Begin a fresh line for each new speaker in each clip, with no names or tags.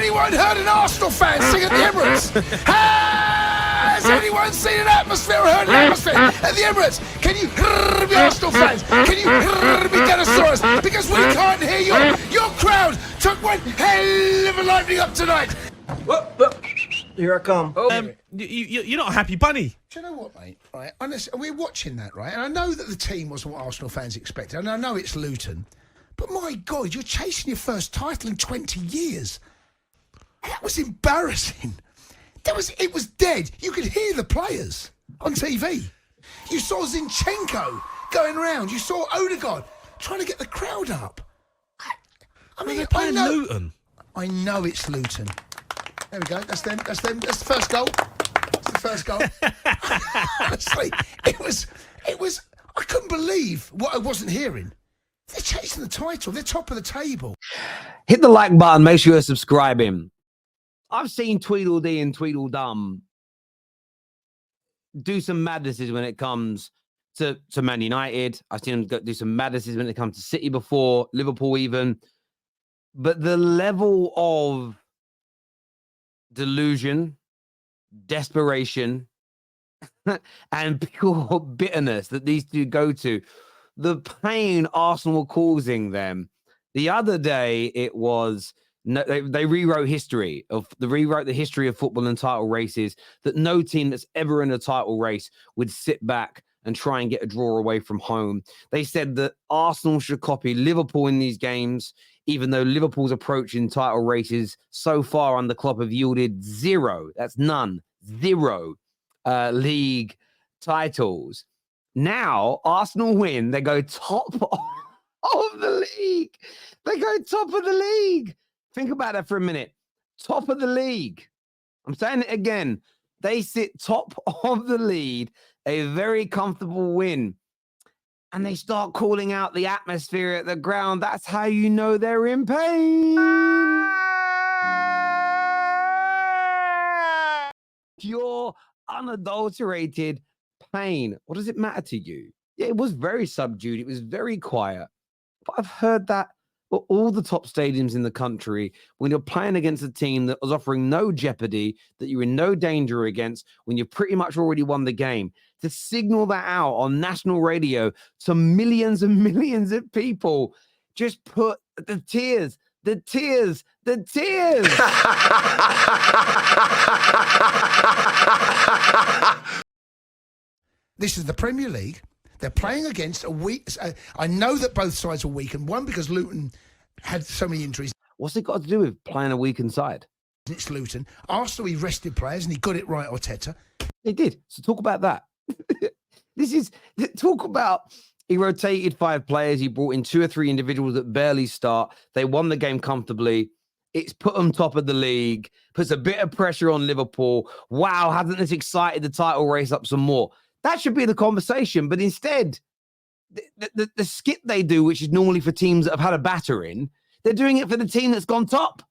anyone heard an Arsenal fan sing at the Emirates? Has anyone seen an atmosphere or heard an atmosphere at the Emirates? Can you be Arsenal fans? Can you be Dinosaurs? Because we can't hear you. Your crowd took one hell of a lightning up tonight.
Whoop. Here I come.
You're not a happy bunny.
Do you know what, mate? Right, honestly, we're watching that, right? And I know that the team wasn't what Arsenal fans expected, and I know it's Luton. But my God, you're chasing your first title in 20 years. That was embarrassing. It was dead. You could hear the players on TV. You saw Zinchenko going around. You saw Odegaard trying to get the crowd up. I mean,
they're playing Luton.
I know it's Luton. There we go. That's them. That's the first goal. That's the first goal. Honestly, it was. I couldn't believe what I wasn't hearing. They're chasing the title. They're top of the table.
Hit the like button. Make sure you're subscribing. I've seen Tweedledee and Tweedledum do some madnesses when it comes to Man United. I've seen them do some madnesses when it comes to City before, Liverpool even. But the level of delusion, desperation, and pure bitterness that these two go to, the pain Arsenal were causing them. The other day, it was... No, they rewrote the history of football and title races, that no team that's ever in a title race would sit back and try and get a draw away from home. They said that Arsenal should copy Liverpool in these games, even though Liverpool's approach in title races so far under Klopp have yielded zero league titles. Now, Arsenal win, they go top of the league. They go top of the league. Think about that for a minute. Top of the league. I'm saying it again. They sit top of the lead, a very comfortable win. And they start calling out the atmosphere at the ground. That's how you know they're in pain. Pure, unadulterated pain. What does it matter to you? Yeah, it was very subdued. It was very quiet. But I've heard that for all the top stadiums in the country, when you're playing against a team that was offering no jeopardy, that you're in no danger against, when you've pretty much already won the game, to signal that out on national radio to millions and millions of people, just put the tears.
This is the Premier League. They're playing against a weak... I know that both sides are weak, and one because Luton had so many injuries.
What's it got to do with playing a weakened side?
It's Luton. Arsenal, he rested players, and he got it right, Arteta.
They did. So talk about that. Talk about... He rotated 5 players. He brought in 2 or 3 individuals that barely start. They won the game comfortably. It's put them top of the league. Puts a bit of pressure on Liverpool. Wow, hasn't this excited the title race up some more? That should be the conversation. But instead, the skit they do, which is normally for teams that have had a battering, they're doing it for the team that's gone top.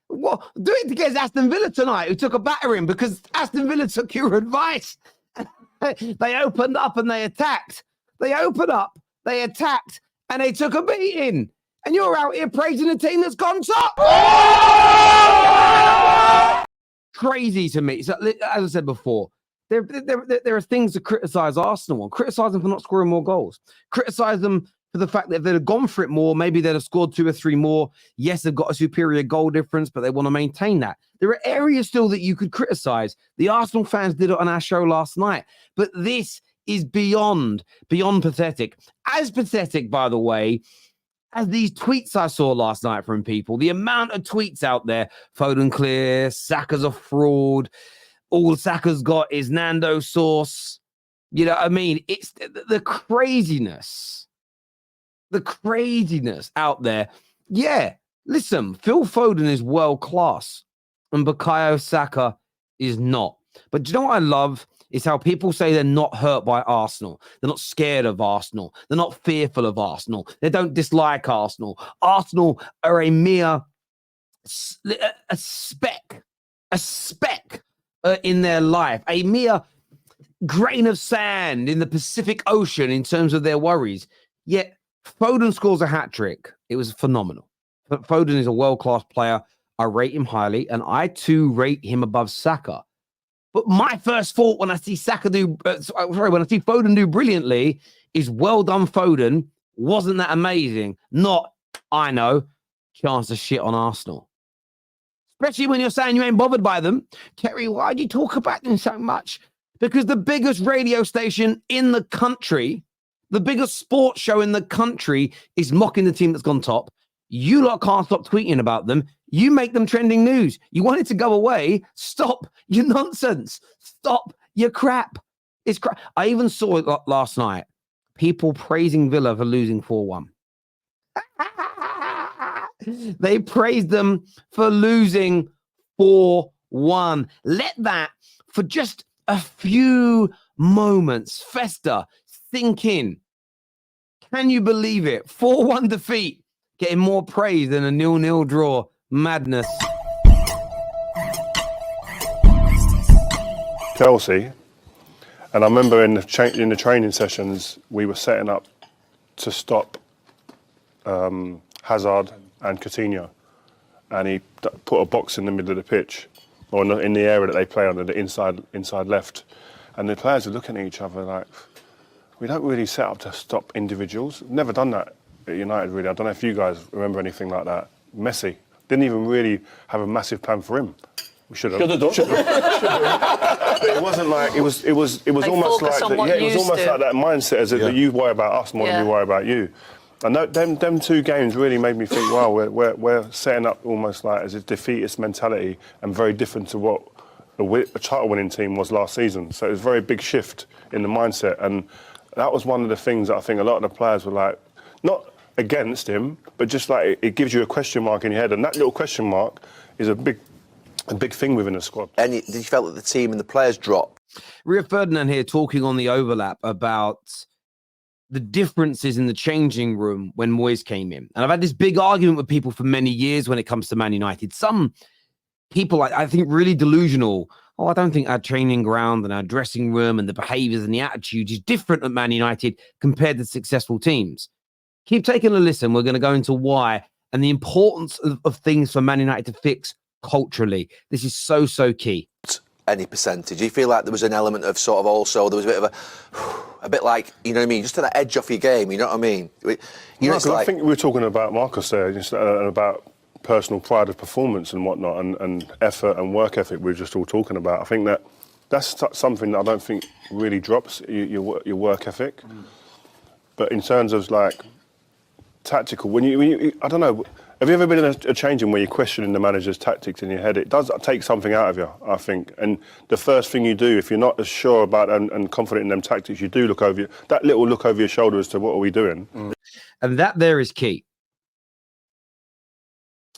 Well, do it against Aston Villa tonight, who took a battering because Aston Villa took your advice. They opened up and they attacked. They attacked, and they took a beating. And you're out here praising a team that's gone top. Crazy to me. So, as I said before, there are things to criticize Arsenal on. Criticize them for not scoring more goals. Criticize them for the fact that if they'd have gone for it more, maybe they'd have scored 2 or 3 more. Yes, they've got a superior goal difference, but they want to maintain that. There are areas still that you could criticize. The Arsenal fans did it on our show last night. But this is beyond pathetic. As pathetic, by the way, as these tweets I saw last night from people. The amount of tweets out there. Foden clear, Saka's a fraud. All Saka's got is Nando sauce. You know what I mean? It's the craziness. The craziness out there. Yeah, listen, Phil Foden is world class and Bukayo Saka is not. But do you know what I love? Is how people say they're not hurt by Arsenal. They're not scared of Arsenal. They're not fearful of Arsenal. They don't dislike Arsenal. Arsenal are a mere a speck in their life, a mere grain of sand in the Pacific Ocean in terms of their worries. Yet Foden scores a hat-trick. It was phenomenal. But Foden is a world-class player. I rate him highly, and I too rate him above Saka. But my first thought when I see when I see Foden do brilliantly is, well done, Foden. Wasn't that amazing? Not, I know, chance to shit on Arsenal. Especially when you're saying you ain't bothered by them. Terry, why do you talk about them so much? Because the biggest radio station in the country, the biggest sports show in the country is mocking the team that's gone top. You lot can't stop tweeting about them. You make them trending news. You want it to go away? Stop your nonsense. Stop your crap. It's crap. I even saw it last night. People praising Villa for losing 4-1. They praised them for losing 4-1. Let that, for just a few moments, fester, sink in. Can you believe it? 4-1 defeat, getting more praise than a 0-0 draw. Madness.
Chelsea, and I remember in the training sessions we were setting up to stop Hazard and Coutinho, and he put a box in the middle of the pitch, or in the area that they play on, the inside left, and the players were looking at each other like, we don't really set up to stop individuals. We've never done that at United, really. I don't know if you guys remember anything like that. Messi didn't even really have a massive plan for him. We should have. Should have. But it wasn't like it was almost like that, it was almost like that mindset as that you worry about us more than we worry about you. And them two games really made me think, wow, we're setting up almost like as a defeatist mentality, and very different to what a title-winning team was last season. So it was a very big shift in the mindset, and that was one of the things that I think a lot of the players were like, not against him, but just like it gives you a question mark in your head, and that little question mark is a big thing within the squad.
And did you feel that the team and the players dropped?
Rio Ferdinand here talking on the overlap about the differences in the changing room when Moyes came in. And I've had this big argument with people for many years when it comes to Man United. Some people, I think, really delusional. Oh, I don't think our training ground and our dressing room and the behaviours and the attitude is different at Man United compared to successful teams. Keep taking a listen. We're going to go into why and the importance of things for Man United to fix culturally. This is so key.
Any percentage? Do you feel like there was an element of sort of also, there was a bit of a bit like, you know what I mean, just to that edge off your game, you know what I mean?
I think we were talking about Marcus there, just about personal pride of performance and whatnot, and effort and work ethic we were just all talking about. I think that's something that I don't think really drops, your work ethic. But in terms of like tactical, when you I don't know, have you ever been in a changing where you're questioning the manager's tactics in your head? It does take something out of you, I think. And the first thing you do, if you're not as sure about and confident in them tactics, you do look over that little look over your shoulder as to what are we doing.
And that there is key.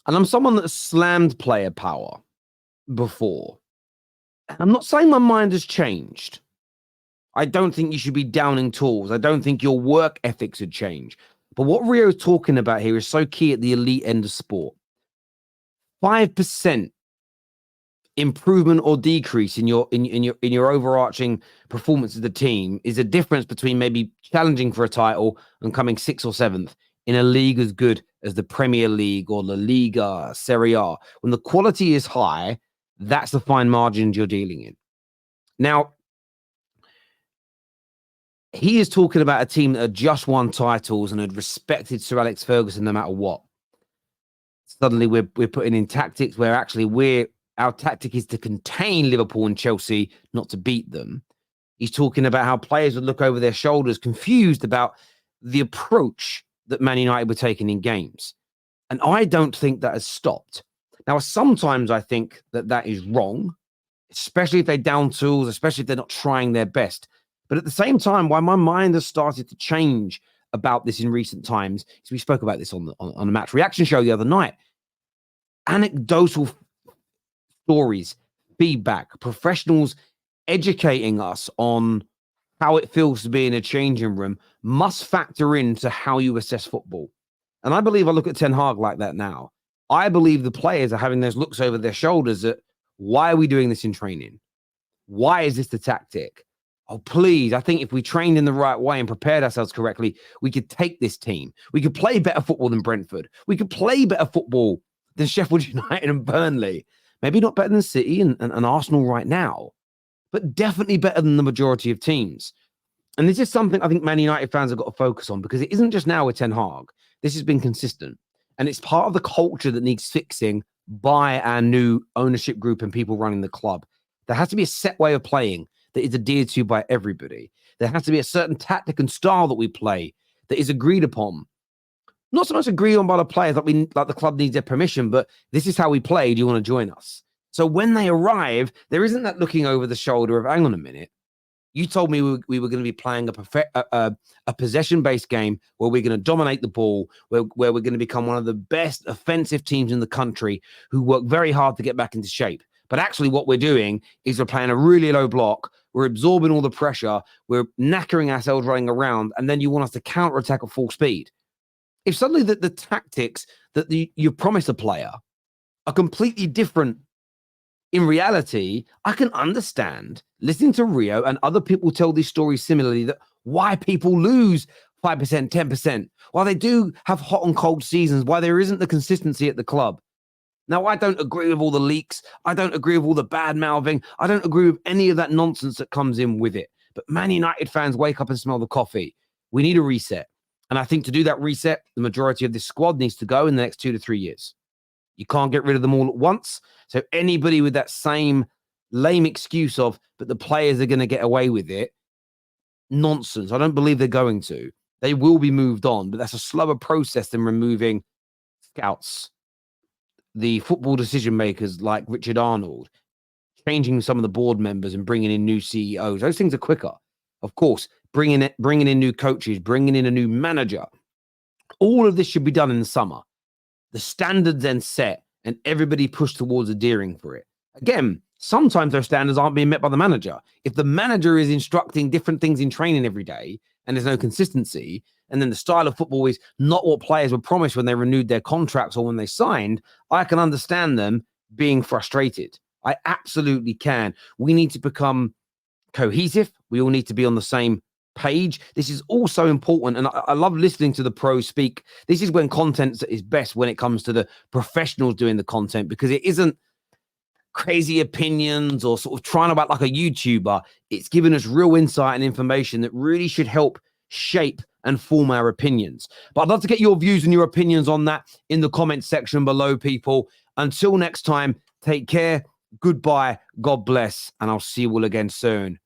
And I'm someone that slammed player power before. I'm not saying my mind has changed. I don't think you should be downing tools. I don't think your work ethics should change. But what Rio is talking about here is so key at the elite end of sport. 5% improvement or decrease in your overarching performance of the team is a difference between maybe challenging for a title and coming 6th or 7th in a league as good as the Premier League or La Liga, Serie A. When the quality is high, that's the fine margins you're dealing in. Now, he is talking about a team that had just won titles and had respected Sir Alex Ferguson no matter what. Suddenly we're putting in tactics where actually our tactic is to contain Liverpool and Chelsea, not to beat them. He's talking about how players would look over their shoulders, confused about the approach that Man United were taking in games. And I don't think that has stopped. Now, sometimes I think that is wrong, especially if they're down tools, especially if they're not trying their best. But at the same time, why my mind has started to change about this in recent times, is we spoke about this on the match reaction show the other night. Anecdotal stories, feedback, professionals educating us on how it feels to be in a changing room must factor into how you assess football. And I believe I look at Ten Hag like that now. I believe the players are having those looks over their shoulders at, why are we doing this in training? Why is this the tactic? Oh, please. I think if we trained in the right way and prepared ourselves correctly, we could take this team. We could play better football than Brentford. We could play better football than Sheffield United and Burnley. Maybe not better than City and Arsenal right now, but definitely better than the majority of teams. And this is something I think Man United fans have got to focus on, because it isn't just now with Ten Hag. This has been consistent. And it's part of the culture that needs fixing by our new ownership group and people running the club. There has to be a set way of playing that is adhered to by everybody. There has to be a certain tactic and style that we play that is agreed upon. Not so much agreed on by the players, like the club needs their permission, but this is how we play. Do you want to join us? So when they arrive, there isn't that looking over the shoulder of, hang on a minute, you told me we were going to be playing a possession-based game where we're going to dominate the ball, where we're going to become one of the best offensive teams in the country who work very hard to get back into shape. But actually what we're doing is we're playing a really low block. We're absorbing all the pressure. We're knackering ourselves running around. And then you want us to counterattack at full speed. If suddenly the tactics that you promise a player are completely different in reality, I can understand listening to Rio and other people tell these stories similarly, that why people lose 5%, 10%, why they do have hot and cold seasons, why there isn't the consistency at the club. Now, I don't agree with all the leaks. I don't agree with all the bad mouthing. I don't agree with any of that nonsense that comes in with it. But Man United fans wake up and smell the coffee. We need a reset. And I think to do that reset, the majority of this squad needs to go in the next 2 to 3 years. You can't get rid of them all at once. So anybody with that same lame excuse of, but the players are going to get away with it, nonsense. I don't believe they're going to. They will be moved on, but that's a slower process than removing scouts, the football decision makers like Richard Arnold, changing some of the board members and bringing in new CEOs. Those things are quicker. Of course, bringing in new coaches, bringing in a new manager. All of this should be done in the summer. The standards then set and everybody pushed towards adhering for it. Again, sometimes those standards aren't being met by the manager. If the manager is instructing different things in training every day and there's no consistency, and then the style of football is not what players were promised when they renewed their contracts or when they signed, I can understand them being frustrated. I absolutely can. We need to become cohesive. We all need to be on the same page. This is also important, and I love listening to the pros speak. This is when content is best, when it comes to the professionals doing the content, because it isn't crazy opinions or sort of trying to act like a YouTuber. It's giving us real insight and information that really should help shape and form our opinions. But I'd love to get your views and your opinions on that in the comment section below, people. Until next time, take care, goodbye, God bless, and I'll see you all again soon.